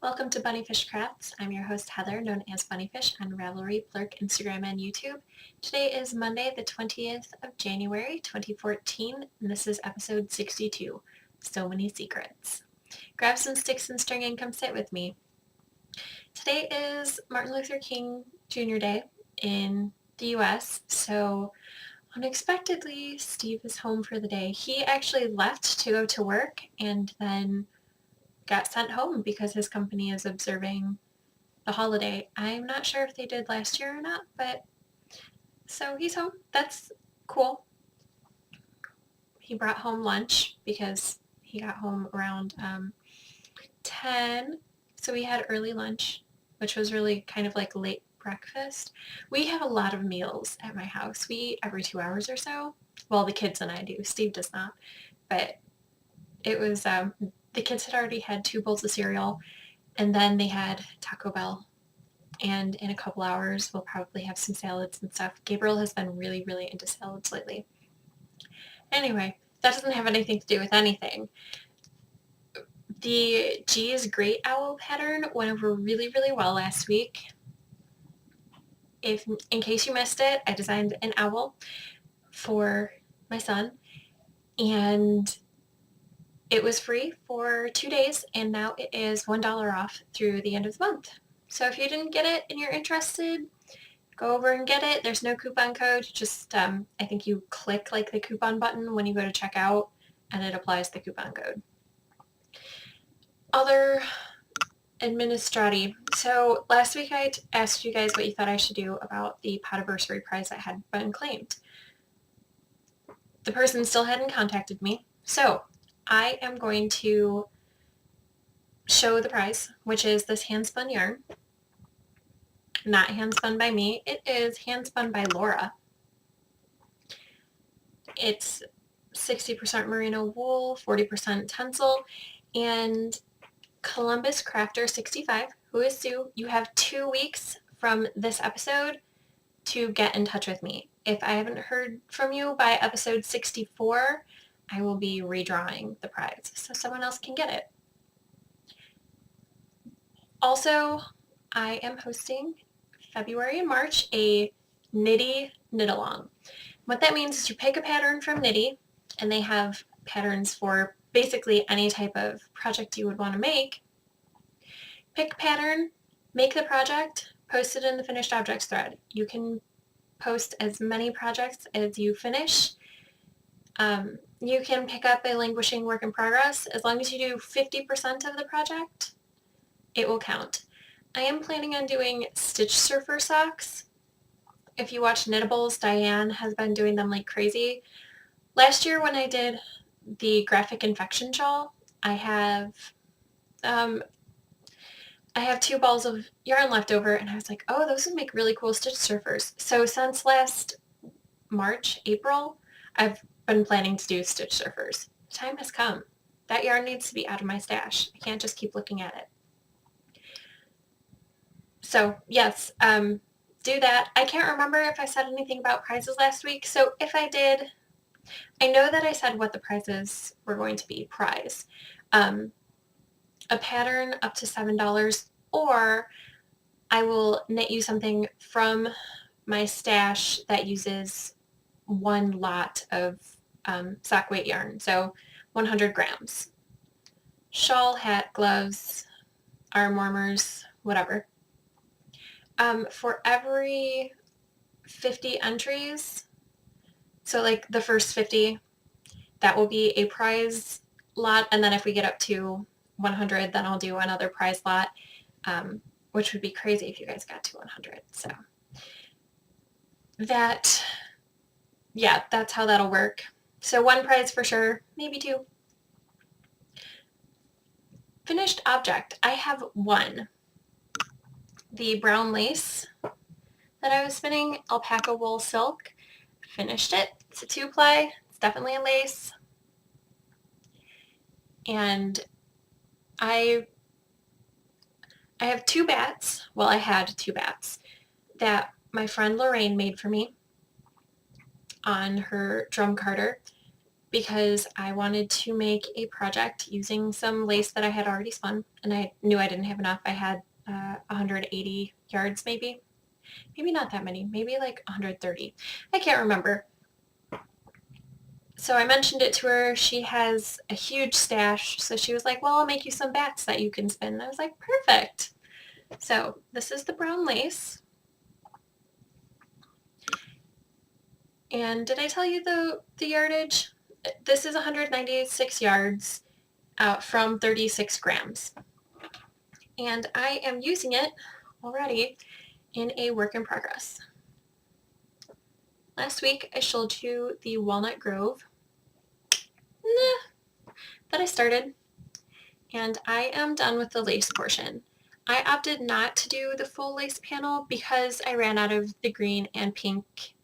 Welcome to Bunnyfish Crafts. I'm your host Heather, known as Bunnyfish on Ravelry, Plurk, Instagram, and YouTube. Today is Monday, the 20th of January, 2014, and this is episode 62, So Many Secrets. Grab some sticks and string and come sit with me. Today is Martin Luther King Jr. Day in the US, so unexpectedly, Steve is home for the day. He actually left to go to work and then got sent home because his company is observing the holiday. I'm not sure if they did last year or not, but so he's home. That's cool. He brought home lunch because he got home around 10, so we had early lunch, which was really kind of like late breakfast. We have a lot of meals at my house. We eat every 2 hours or so. Well, the kids and I do. Steve does not. But it was, the kids had already had 2 bowls of cereal, and then they had Taco Bell. And in a couple hours, we'll probably have some salads and stuff. Gabriel has been really, really into salads lately. Anyway, that doesn't have anything to do with anything. The G's Great Owl pattern went over really, really well last week. In case you missed it, I designed an owl for my son, and it was free for 2 days, and now it is $1 off through the end of the month. So if you didn't get it and you're interested, go over and get it. There's no coupon code. Just, I think you click like the coupon button when you go to checkout, and it applies the coupon code. Other administrati. So last week I asked you guys what you thought I should do about the Podiversary prize that had been claimed. The person still hadn't contacted me, so I am going to show the prize, which is this hand-spun yarn. Not hand-spun by me. It is hand-spun by Laura. It's 60% merino wool, 40% tencel, and Columbus Crafter 65, who is Sue. You have 2 weeks from this episode to get in touch with me. If I haven't heard from you by episode 64, I will be redrawing the prize so someone else can get it. Also, I am hosting February and March a Knitty Knit-Along. What that means is you pick a pattern from Knitty, and they have patterns for basically any type of project you would want to make. Pick a pattern, make the project, post it in the finished objects thread. You can post as many projects as you finish. You can pick up a languishing work in progress. As long as you do 50% of the project, it will count. I am planning on doing Stitch Surfer socks. If you watch Knittables, Diane has been doing them like crazy. Last year when I did the graphic infection shawl, I have 2 balls of yarn left over, and I was like, oh, those would make really cool Stitch Surfers. So since last March, April, I've been planning to do Stitch Surfers. The time has come. That yarn needs to be out of my stash. I can't just keep looking at it. So yes, do that. I can't remember if I said anything about prizes last week, so if I did, I know that I said what the prizes were going to be. Prize. A pattern up to $7, or I will knit you something from my stash that uses 1 lot of sock weight yarn, so 100 grams. Shawl, hat, gloves, arm warmers, whatever. For every 50 entries, so like the first 50, that will be a prize lot, and then if we get up to 100, then I'll do another prize lot, which would be crazy if you guys got to 100. So that, yeah, that's how that'll work. So 1 prize for sure, maybe 2. Finished object. I have 1. The brown lace that I was spinning, alpaca wool silk. Finished it. It's a 2-ply. It's definitely a lace. And I have 2 bats. Well, I had 2 bats that my friend Lorraine made for me on her drum carder. because I wanted to make a project using some lace that I had already spun, and I knew I didn't have enough. I had 180 yards maybe. Maybe not that many, maybe like 130. I can't remember. So I mentioned it to her. She has a huge stash, so she was like, well, I'll make you some bats that you can spin. And I was like, perfect. So this is the brown lace. And did I tell you the yardage? This is 196 yards from 36 grams. And I am using it already in a work in progress. Last week I showed you the Walnut Grove that I started, and I am done with the lace portion. I opted not to do the full lace panel because I ran out of the green and pink.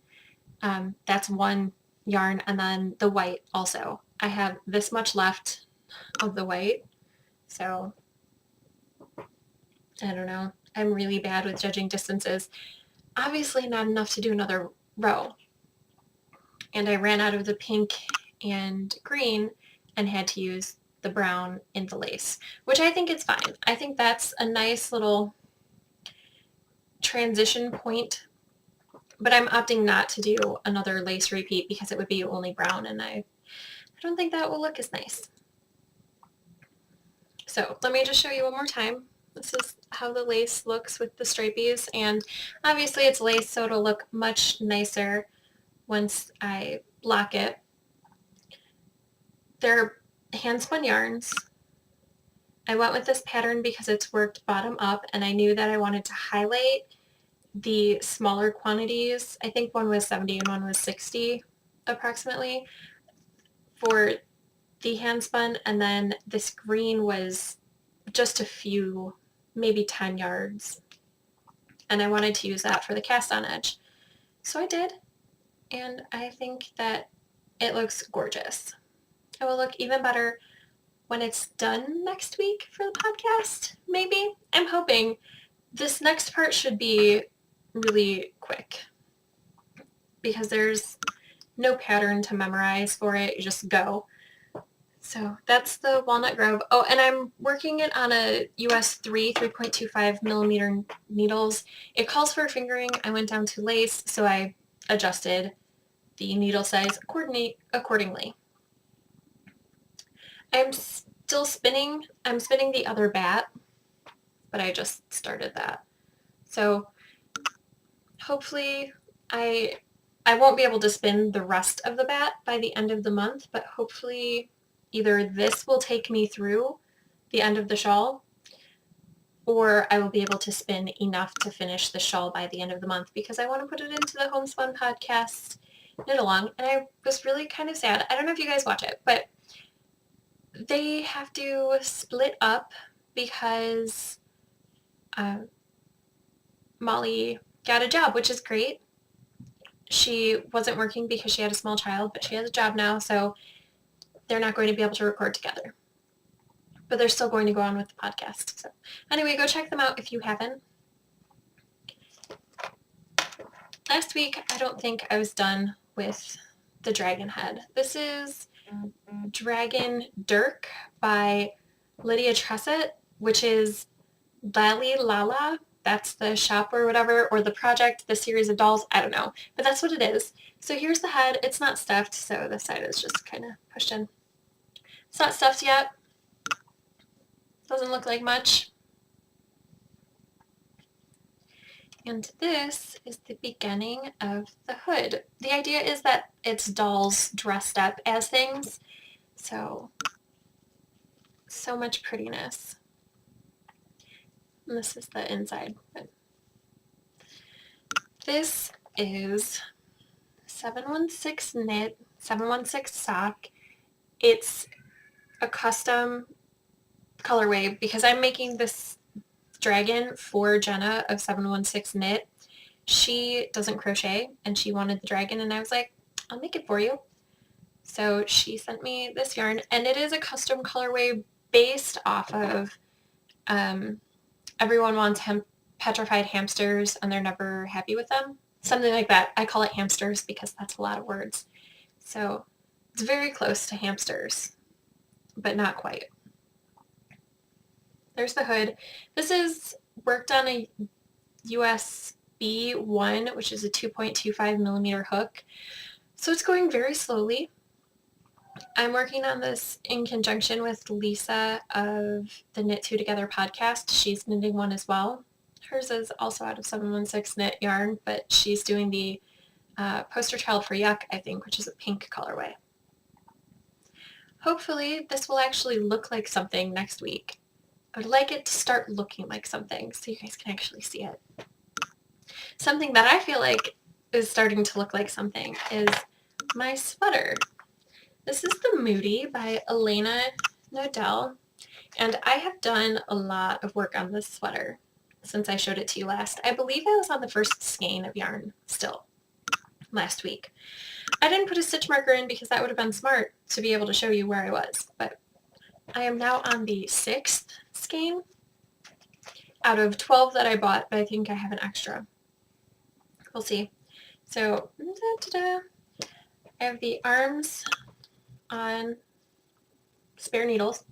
That's one yarn, and then the white also. I have this much left of the white, so I don't know. I'm really bad with judging distances. Obviously not enough to do another row. And I ran out of the pink and green and had to use the brown in the lace, which I think is fine. I think that's a nice little transition point, but I'm opting not to do another lace repeat because it would be only brown, and I don't think that will look as nice. So let me just show you one more time. This is how the lace looks with the stripies, and obviously it's lace, so it'll look much nicer once I block it. They're hand spun yarns. I went with this pattern because it's worked bottom up, and I knew that I wanted to highlight the smaller quantities. I think one was 70 and one was 60 approximately for the hand spun, and then this green was just a few, maybe 10 yards, and I wanted to use that for the cast on edge. So I did, and I think that it looks gorgeous. It will look even better when it's done next week for the podcast, maybe. I'm hoping. This next part should be really quick because there's no pattern to memorize for it. You just go. So that's the Walnut Grove. Oh, and I'm working it on a US 3.25 millimeter needles. It calls for fingering. I went down to lace, so I adjusted the needle size accordingly. I'm still spinning. I'm spinning the other bat, but I just started that. So hopefully I won't be able to spin the rest of the bat by the end of the month, but hopefully either this will take me through the end of the shawl, or I will be able to spin enough to finish the shawl by the end of the month, because I want to put it into the Homespun podcast knit along. And I was really kind of sad. I don't know if you guys watch it, but they have to split up because Molly got a job, which is great. She wasn't working because she had a small child, but she has a job now, so they're not going to be able to record together. But they're still going to go on with the podcast. So anyway, go check them out if you haven't. Last week, I don't think I was done with the dragon head. This is Dragon Dirk by Lydia Tressett, which is Lally Lala. That's the shop or whatever, or the project, the series of dolls. I don't know, but that's what it is. So here's the head. It's not stuffed, so the side is just kind of pushed in. It's not stuffed yet. Doesn't look like much. And this is the beginning of the hood. The idea is that it's dolls dressed up as things. So much prettiness. And this is the inside. This is 716 knit, 716 sock. It's a custom colorway because I'm making this dragon for Jenna of 716 knit. She doesn't crochet and she wanted the dragon, and I was like, I'll make it for you. So she sent me this yarn, and it is a custom colorway based off of Everyone Wants Petrified Hamsters and They're Never Happy with Them. Something like that. I call it hamsters because that's a lot of words. So It's very close to hamsters, but not quite. There's the hood. This is worked on a USB 1, which is a 2.25 millimeter hook. So it's going very slowly. I'm working on this in conjunction with Lisa of the Knit Two Together podcast. She's knitting one as well. Hers is also out of 716 knit yarn, but she's doing the poster child for Yuck, I think, which is a pink colorway. Hopefully this will actually look like something next week. I would like it to start looking like something so you guys can actually see it. Something that I feel like is starting to look like something is my sweater. This is the Moody by Elena Nodell, and I have done a lot of work on this sweater since I showed it to you last. I believe I was on the first skein of yarn still last week. I didn't put a stitch marker in because that would have been smart to be able to show you where I was, but I am now on the 6th skein out of 12 that I bought, but I think I have an extra. We'll see. So, I have the arms on spare needles,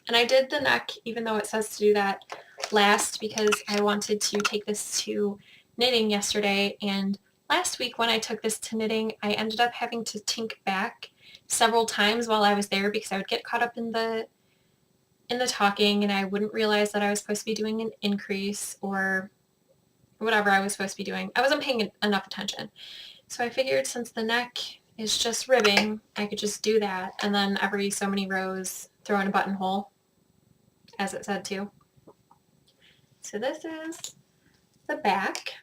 and I did the neck even though it says to do that last because I wanted to take this to knitting yesterday, and last week when I took this to knitting I ended up having to tink back several times while I was there because I would get caught up in the talking and I wouldn't realize that I was supposed to be doing an increase or whatever I was supposed to be doing. I wasn't paying enough attention. So I figured since the neck is just ribbing, I could just do that and then every so many rows throw in a buttonhole, as it said to. So this is the back.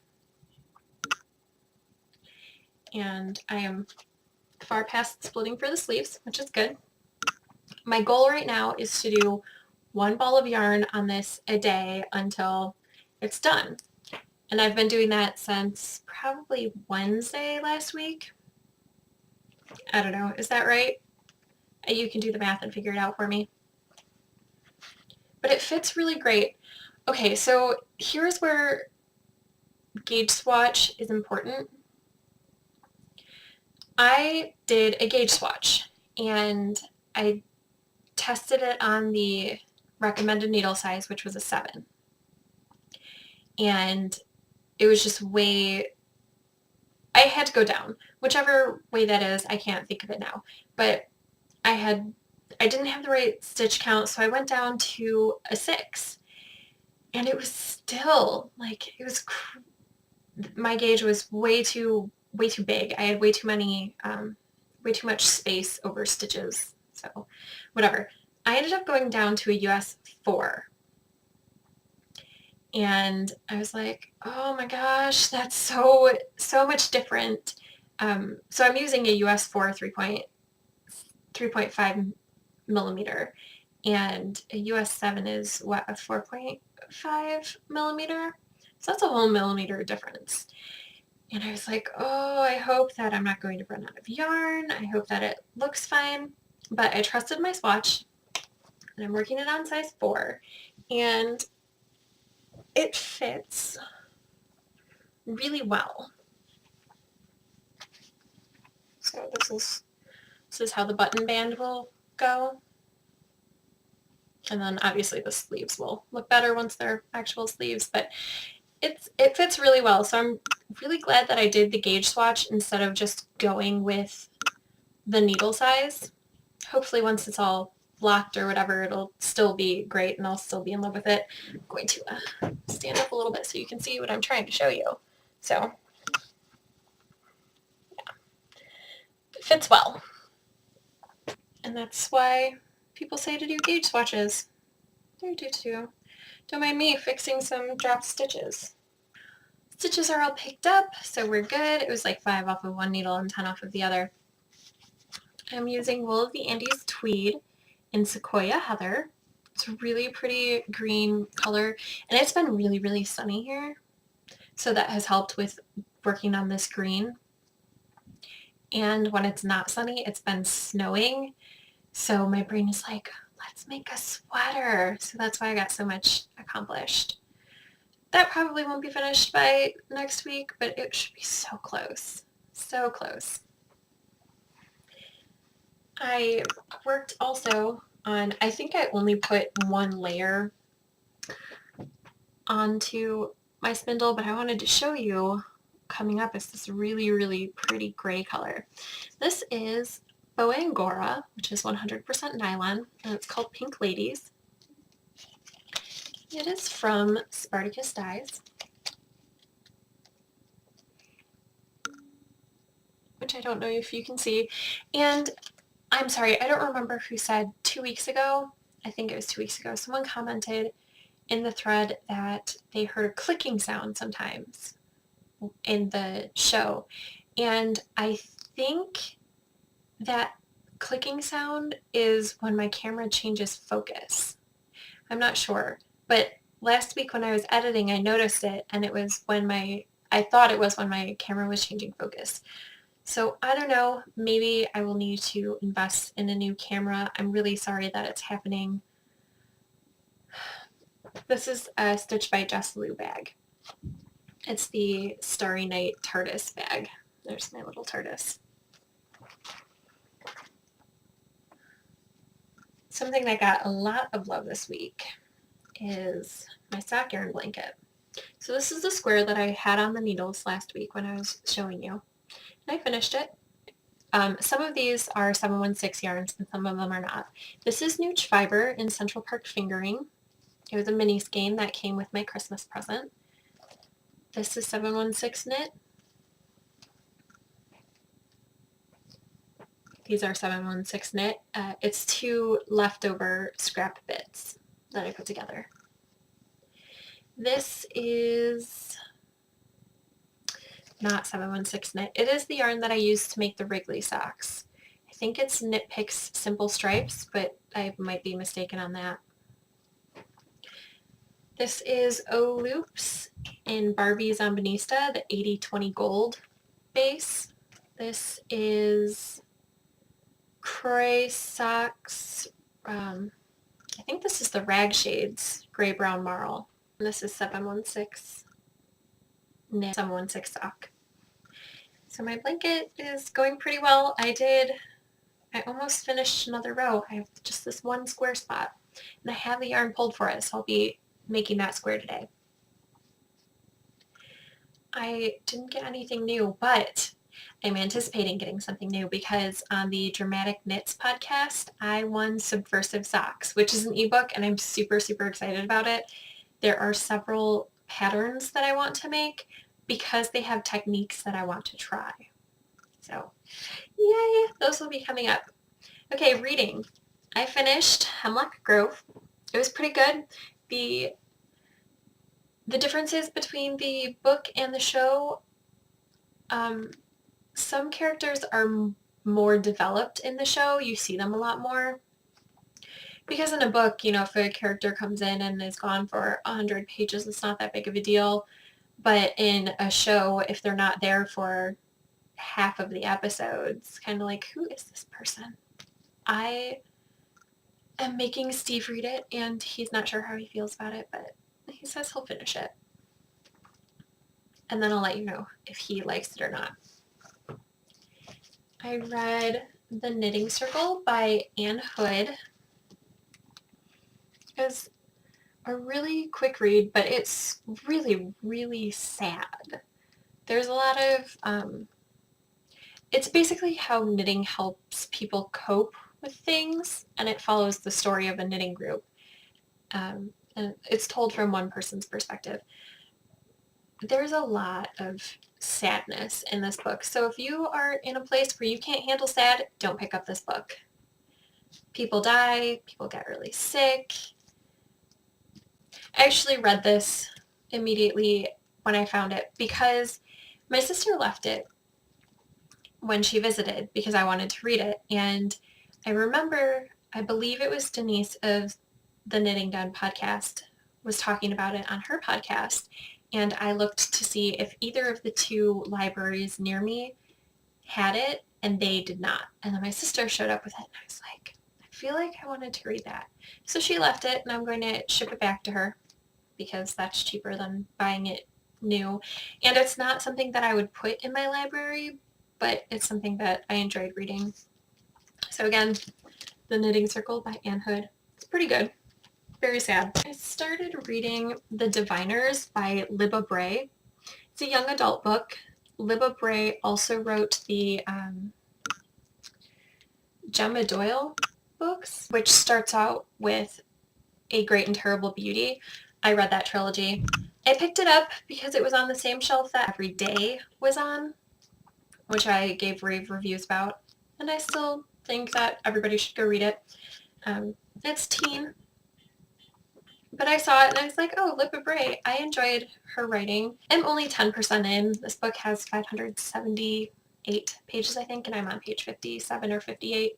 And I am far past splitting for the sleeves, which is good. My goal right now is to do one ball of yarn on this a day until it's done. And I've been doing that since probably Wednesday last week. I don't know. Is that right? You can do the math and figure it out for me. But it fits really great. Okay, so here's where gauge swatch is important. I did a gauge swatch and I tested it on the recommended needle size, which was a 7. And it was just way, I had to go down. Whichever way that is, I can't think of it now. But I didn't have the right stitch count, so I went down to a 6. And it was still, like, it was, my gauge was way too big. I had way too much space over stitches. So, whatever. I ended up going down to a US 4. And I was like, oh my gosh, that's so much different. So I'm using a US 4 3.5 millimeter, and a US 7 is what, a 4.5 millimeter? So that's a whole millimeter difference. And I was like, oh, I hope that I'm not going to run out of yarn. I hope that it looks fine. But I trusted my swatch, and I'm working it on size 4. And it fits really well. So this is how the button band will go. And then obviously the sleeves will look better once they're actual sleeves, but it fits really well. So I'm really glad that I did the gauge swatch instead of just going with the needle size. Hopefully once it's all blocked or whatever, it'll still be great and I'll still be in love with it. I'm going to stand up a little bit so you can see what I'm trying to show you. So, yeah, it fits well. And that's why people say to do gauge swatches. I do too. Don't mind me fixing some dropped stitches. Stitches are all picked up, so we're good. It was like 5 off of one needle and 10 off of the other. I'm using Wool of the Andes Tweed in Sequoia Heather. It's a really pretty green color, and it's been really, really sunny here, so that has helped with working on this green. And when it's not sunny, it's been snowing, so my brain is like, let's make a sweater. So that's why I got so much accomplished. That probably won't be finished by next week, but it should be so close. So close. I worked also on, I think I only put one layer onto my spindle, but I wanted to show you coming up is this really, really pretty gray color. This is Boa Angora, which is 100% nylon, and it's called Pink Ladies. It is from Spartacus Dyes, which I don't know if you can see. And I'm sorry, I don't remember who said 2 weeks ago, I think it was 2 weeks ago, someone commented in the thread that they heard a clicking sound sometimes in the show. And I think that clicking sound is when my camera changes focus. I'm not sure, but last week when I was editing, I noticed it, and it was when I thought it was when my camera was changing focus. So I don't know, maybe I will need to invest in a new camera. I'm really sorry that it's happening. This is a Stitch by Jess Lou bag. It's the Starry Night TARDIS bag. There's my little TARDIS. Something that got a lot of love this week is my sock yarn blanket. So this is the square that I had on the needles last week when I was showing you. And I finished it. Some of these are 716 yarns and some of them are not. This is Nooch Fiber in Central Park Fingering. It was a mini skein that came with my Christmas present. This is 716 knit. These are 716 knit. It's 2 leftover scrap bits that I put together. This is not 716 knit. It is the yarn that I used to make the Wrigley socks. I think it's Knit Picks Simple Stripes, but I might be mistaken on that. This is O Loops in Barbie Zombinista, the 80/20 gold base. This is Croy Socks. I think this is the Rag Shades Gray Brown Marl. And this is 716 knit, 716 sock. So my blanket is going pretty well. I almost finished another row. I have just this one square spot, and I have the yarn pulled for it, so I'll be making that square today. I didn't get anything new, but I'm anticipating getting something new because on the Dramatic Knits podcast, I won Subversive Socks, which is an ebook, and I'm super, super excited about it. There are several patterns that I want to make because they have techniques that I want to try. So, yay, those will be coming up. Okay, reading. I finished Hemlock Grove. It was pretty good. The differences between the book and the show, some characters are more developed in the show. You see them a lot more. Because in a book, you know, if a character comes in and is gone for 100 pages, it's not that big of a deal. But in a show, if they're not there for half of the episodes, kind of like, who is this person? I am making Steve read it, and he's not sure how he feels about it, but he says he'll finish it. And then I'll let you know if he likes it or not. I read The Knitting Circle by Anne Hood. It was a really quick read, but it's really, really sad. There's a lot of, it's basically how knitting helps people cope with things, and it follows the story of a knitting group. And it's told from one person's perspective. There's a lot of sadness in this book. So if you are in a place where you can't handle sad, don't pick up this book. People die, people get really sick. I actually read this immediately when I found it because my sister left it when she visited because I wanted to read it. And I remember, I believe it was Denise of the Knitting Done podcast was talking about it on her podcast. And I looked to see if either of the 2 libraries near me had it, and they did not. And then my sister showed up with it, and I was like, I feel like I wanted to read that. So she left it, and I'm going to ship it back to her because that's cheaper than buying it new. And it's not something that I would put in my library, but it's something that I enjoyed reading. So again, The Knitting Circle by Anne Hood. It's pretty good. Very sad. I started reading The Diviners by Libba Bray. It's a young adult book. Libba Bray also wrote the Gemma Doyle books, which starts out with A Great and Terrible Beauty. I read that trilogy. I picked it up because it was on the same shelf that Every Day was on, which I gave rave reviews about, and I still think that everybody should go read it. It's teen, but I saw it and I was like, oh, Libba Bray. I enjoyed her writing. I'm only 10% in. This book has 578 pages, I think, and I'm on page 57 or 58.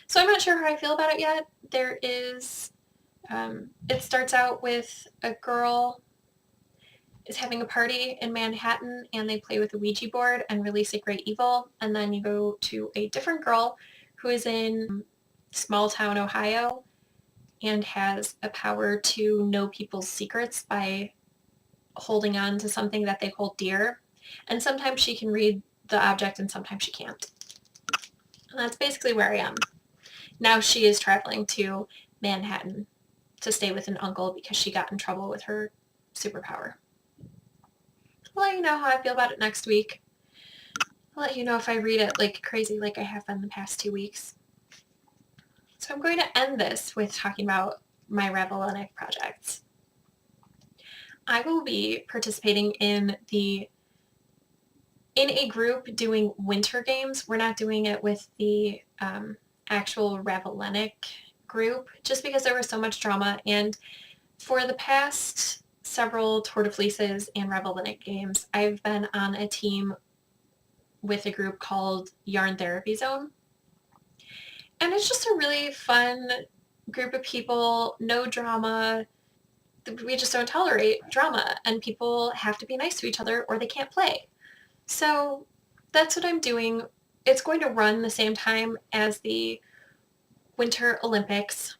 So I'm not sure how I feel about it yet. There is, it starts out with a girl is having a party in Manhattan and they play with a Ouija board and release a great evil. And then you go to a different girl who is in small town Ohio and has a power to know people's secrets by holding on to something that they hold dear. And sometimes she can read the object and sometimes she can't. And that's basically where I am. Now she is traveling to Manhattan to stay with an uncle because she got in trouble with her superpower. I'll let you know how I feel about it next week. I'll let you know if I read it like crazy like I have been the past 2 weeks. So I'm going to end this with talking about my Ravelinic projects. I will be participating in a group doing winter games. We're not doing it with the actual Ravelinic group just because there was so much drama, and for the past several Tour de Fleeces and Ravelinic games, I've been on a team with a group called Yarn Therapy Zone. And it's just a really fun group of people, no drama. We just don't tolerate drama, and people have to be nice to each other or they can't play. So that's what I'm doing. It's going to run the same time as the Winter Olympics,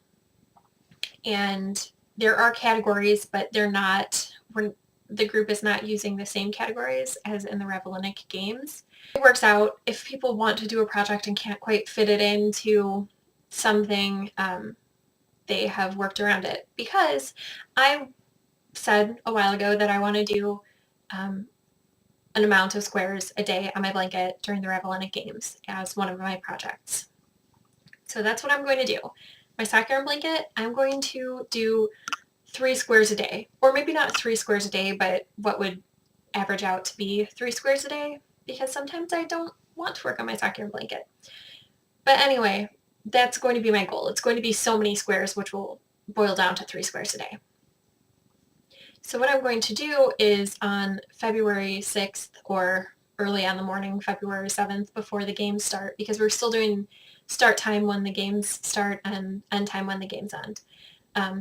and there are categories, but they're not, the group is not using the same categories as in the Ravelinic games. It works out if people want to do a project and can't quite fit it into something, they have worked around it, because I said a while ago that I want to do an amount of squares a day on my blanket during the Ravelinic games as one of my projects. So that's what I'm going to do. My sock yarn blanket, I'm going to do 3 squares a day, or maybe not 3 squares a day, but what would average out to be 3 squares a day, because sometimes I don't want to work on my sock yarn blanket. But anyway, that's going to be my goal. It's going to be so many squares, which will boil down to 3 squares a day. So what I'm going to do is on February 6th or early on the morning, February 7th, before the games start, because we're still doing start time when the games start and end time when the games end,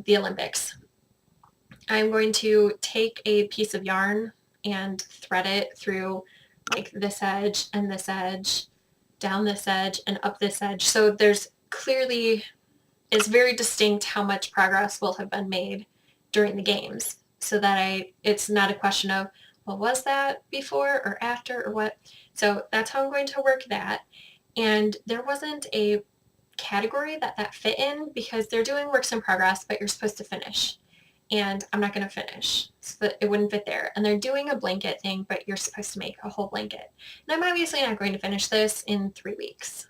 the Olympics. I'm going to take a piece of yarn and thread it through like this edge and this edge, down this edge and up this edge. So there's clearly, it's very distinct how much progress will have been made during the games, so that it's not a question of, well, was that before or after or what? So that's how I'm going to work that. And there wasn't a category that fit in, because they're doing works in progress, but you're supposed to finish. And I'm not going to finish, so that it wouldn't fit there. And they're doing a blanket thing, but you're supposed to make a whole blanket. And I'm obviously not going to finish this in 3 weeks.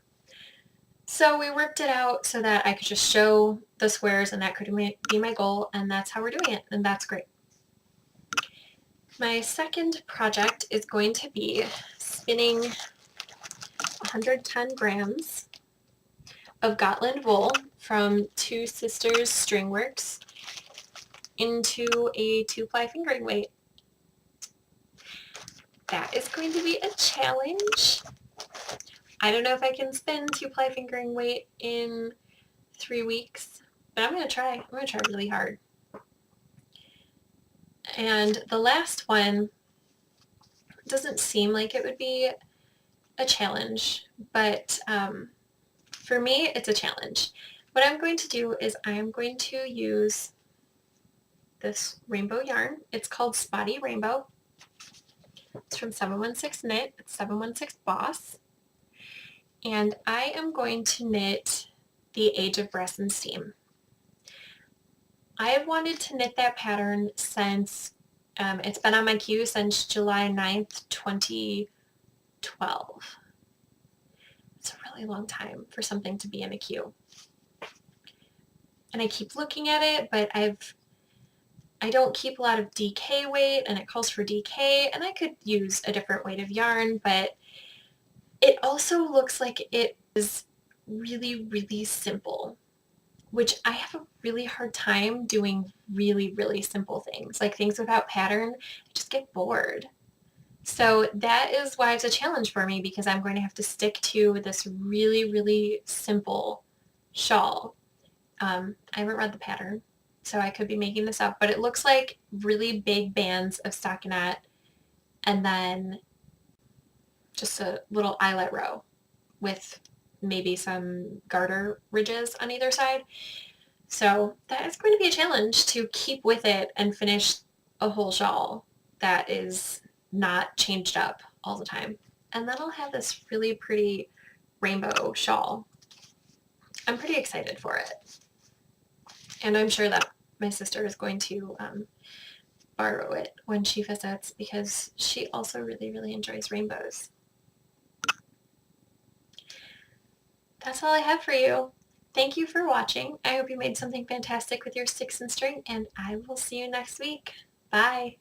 So we worked it out so that I could just show the squares, and that could be my goal, and that's how we're doing it, and that's great. My second project is going to be spinning 110 grams of Gotland wool from Two Sisters String Works into a 2-ply fingering weight. That is going to be a challenge. I don't know if I can spin 2-ply fingering weight in 3 weeks, but I'm going to try. I'm going to try really hard. And the last one doesn't seem like it would be a challenge, but for me, it's a challenge. What I'm going to do is I'm going to use this rainbow yarn. It's called Spotty Rainbow. It's from 716 Knit. It's 716 Boss. and I am going to knit the Age of Breast and Steam. I have wanted to knit that pattern since, it's been on my queue since July 9th, 2012. It's a really long time for something to be in a queue. And I keep looking at it, but I don't keep a lot of DK weight, and it calls for DK, and I could use a different weight of yarn, but it also looks like it is really, really simple, which I have a really hard time doing really, really simple things, like things without pattern. I just get bored. So that is why it's a challenge for me, because I'm going to have to stick to this really, really simple shawl. I haven't read the pattern, so I could be making this up, but it looks like really big bands of stockinette and then just a little eyelet row with maybe some garter ridges on either side. So that is going to be a challenge to keep with it and finish a whole shawl that is not changed up all the time. And then I'll have this really pretty rainbow shawl. I'm pretty excited for it. And I'm sure that my sister is going to borrow it when she visits, because she also really, really enjoys rainbows. That's all I have for you. Thank you for watching. I hope you made something fantastic with your sticks and string, and I will see you next week. Bye.